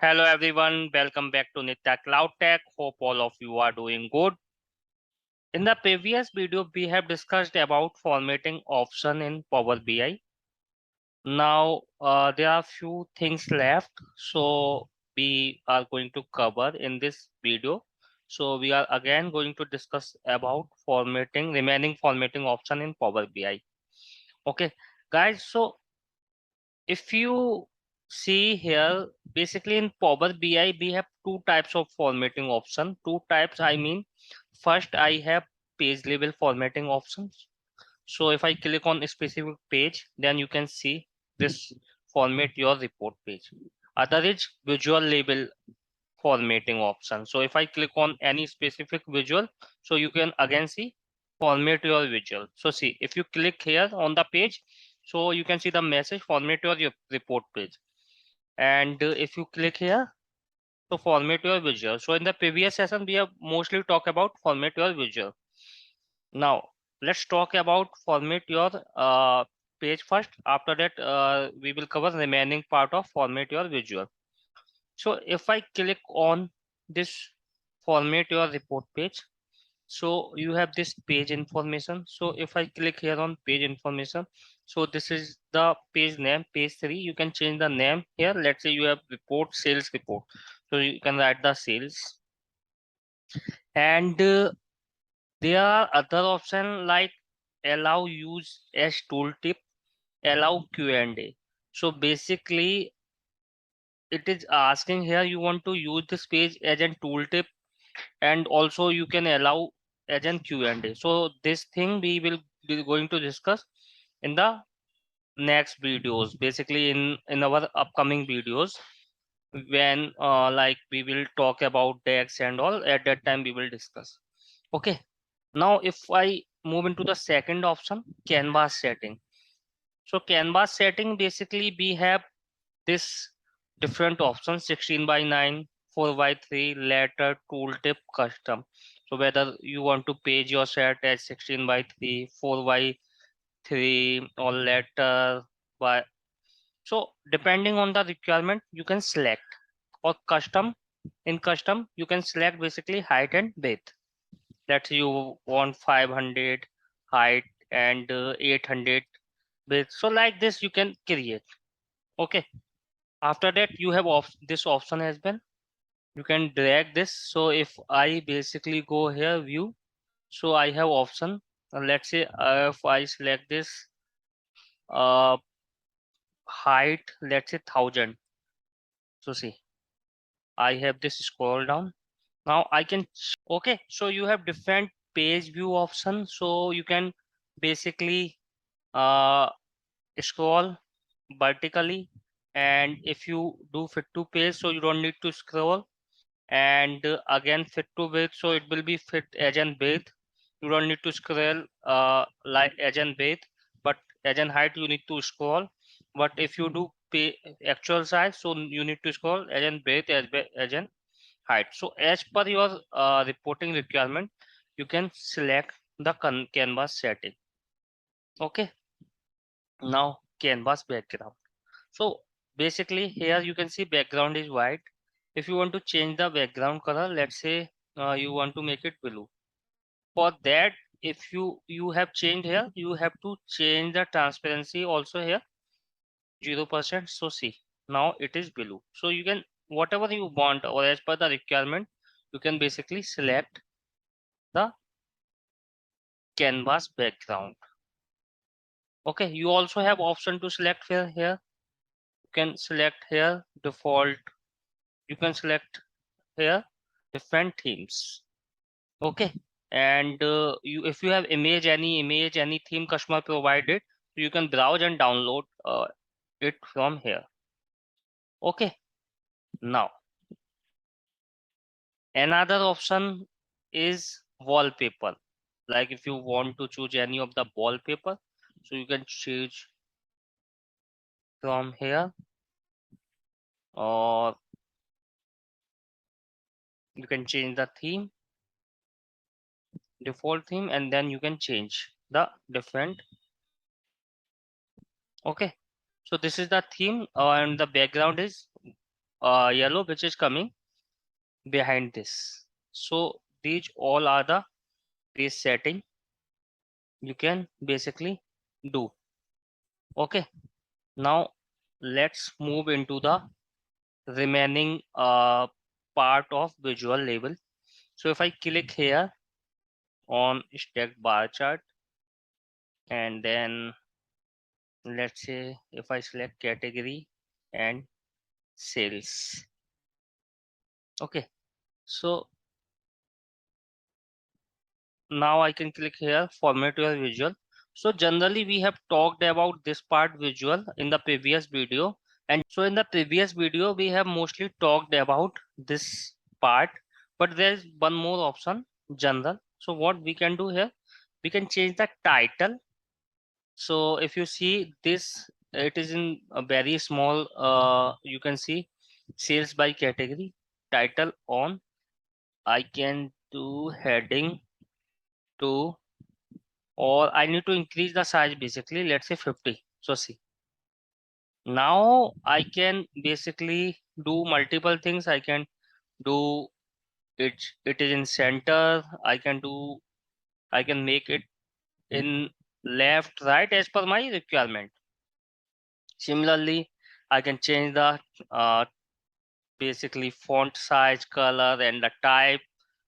Hello everyone, welcome back to Nitya Cloud Tech. Hope all of you are doing good. In the previous video, we have discussed about formatting option in Power BI. Now there are few things left, so we are going to cover in this video. So we are again going to discuss about remaining formatting option in Power BI. Okay, guys. So if you see here, basically in Power BI, we have two types of formatting option. Two types, I mean, first I have page label formatting options. So if I click on a specific page, then you can see this format your report page. Other is visual label formatting option. So if I click on any specific visual, so you can again see format your visual. So see, if you click here on the page, so you can see the message format your report page. And if you click here, so format your visual. So in the previous session, we have mostly talked about format your visual. Now let's talk about format your page first. After that, we will cover remaining part of format your visual. So if I click on this format your report page, so you have this page information. So if I click here on page information, so this is the page name, page 3. You can change the name here. Let's say you have report, sales report. So you can write the sales. And there are other options like allow use as tooltip, allow Q&A. So basically it is asking here you want to use this page as a tooltip, and also you can allow as an Q&A. So this thing we will be going to discuss in the next videos, basically in our upcoming videos, when like we will talk about decks and all. At that time we will discuss. Okay, now if I move into the second option, canvas setting. So canvas setting, basically we have this different options: 16 by 9, 4 by 3, letter, tooltip, custom. So whether you want to page your set as 16 by 3, 4 by 3, or letter by. So depending on the requirement, you can select. Or custom, in custom, you can select basically height and width. Let's say you want 500 height and 800 width. So like this you can create. Okay. After that, you have this option has been, you can drag this. So if I basically go here view, so I have option. Let's say if I select this uh height, let's say 1000. So see, I have this scroll down. Now I can okay. So you have different page view option. So you can basically uh scroll vertically, and if you do fit to page, so you don't need to scroll. And again fit to width, so it will be fit edge and width. You don't need to scroll like edge and width, but edge and height you need to scroll. But if you do pay actual size, so you need to scroll edge and width, edge and height. So as per your reporting requirement, you can select the canvas setting. Okay, now canvas background. So basically here you can see background is white. If you want to change the background color, let's say you want to make it blue. For that, if you have changed here, you have to change the transparency also here, 0%. So see, now it is blue. So you can, whatever you want or as per the requirement, you can basically select the canvas background. Okay, you also have option to select here. You can select here default. You can select here different themes. Okay, and you, if you have image, any theme customer provided, you can browse and download it from here. Okay, now another option is wallpaper. Like if you want to choose any of the wallpaper, so you can choose from here, or you can change the theme, default theme, and then you can change the different. Okay, so this is the theme, and the background is yellow which is coming behind this. So these all are the base setting you can basically do. Okay, now let's move into the remaining part of visual label. So if I click here on stacked bar chart, and then let's say if I select category and sales. Okay, so now I can click here format your visual. So generally we have talked about this part visual in the previous video, and so in the previous video we have mostly talked about this part, but there's one more option, general. So what we can do here, we can change the title. So if you see this, it is in a very small, you can see sales by category, title on. I can do heading to, or I need to increase the size basically, let's say 50. So see, now I can basically do multiple things. I can do it is in center. I can make it in left, right as per my requirement. Similarly, I can change the basically font size, color, and the type.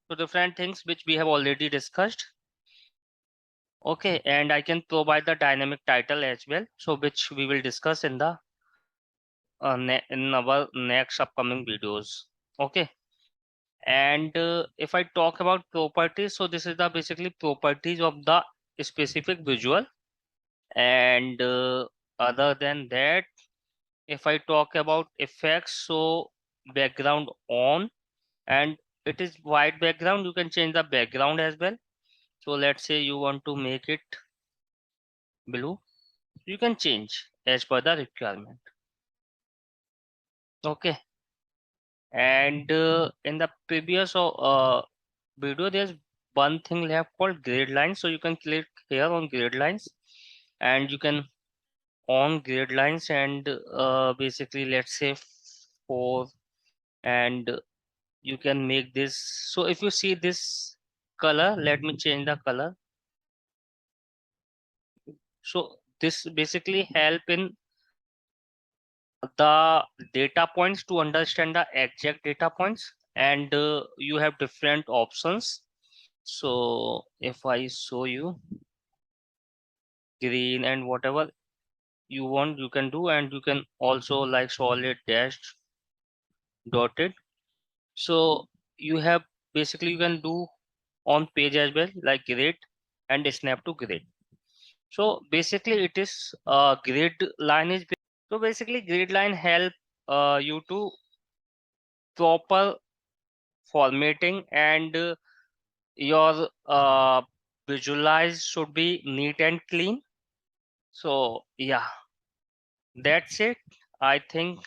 So different things which we have already discussed. Okay, and I can provide the dynamic title as well, so which we will discuss in the in our next upcoming videos. Okay, and if I talk about properties, so this is the basically properties of the specific visual, and other than that, if I talk about effects, so background on, and it is white background, you can change the background as well. So let's say you want to make it blue, you can change as per the requirement. Okay, and in the previous video there's one thing left called grid lines, so you can click here on grid lines, and you can on grid lines, and basically let's say 4, and you can make this. So if you see this color, let me change the color. So this basically help in the data points to understand the exact data points, and you have different options. So if I show you green and whatever you want, you can do, and you can also like solid dashed dotted. So you have basically you can do on page as well, like grid and snap to grid. So basically it is grid line is, so basically grid line help you to proper formatting, and your visualize should be neat and clean. So yeah, that's it. I think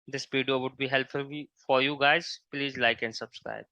this video would be helpful for you guys. Please like and subscribe.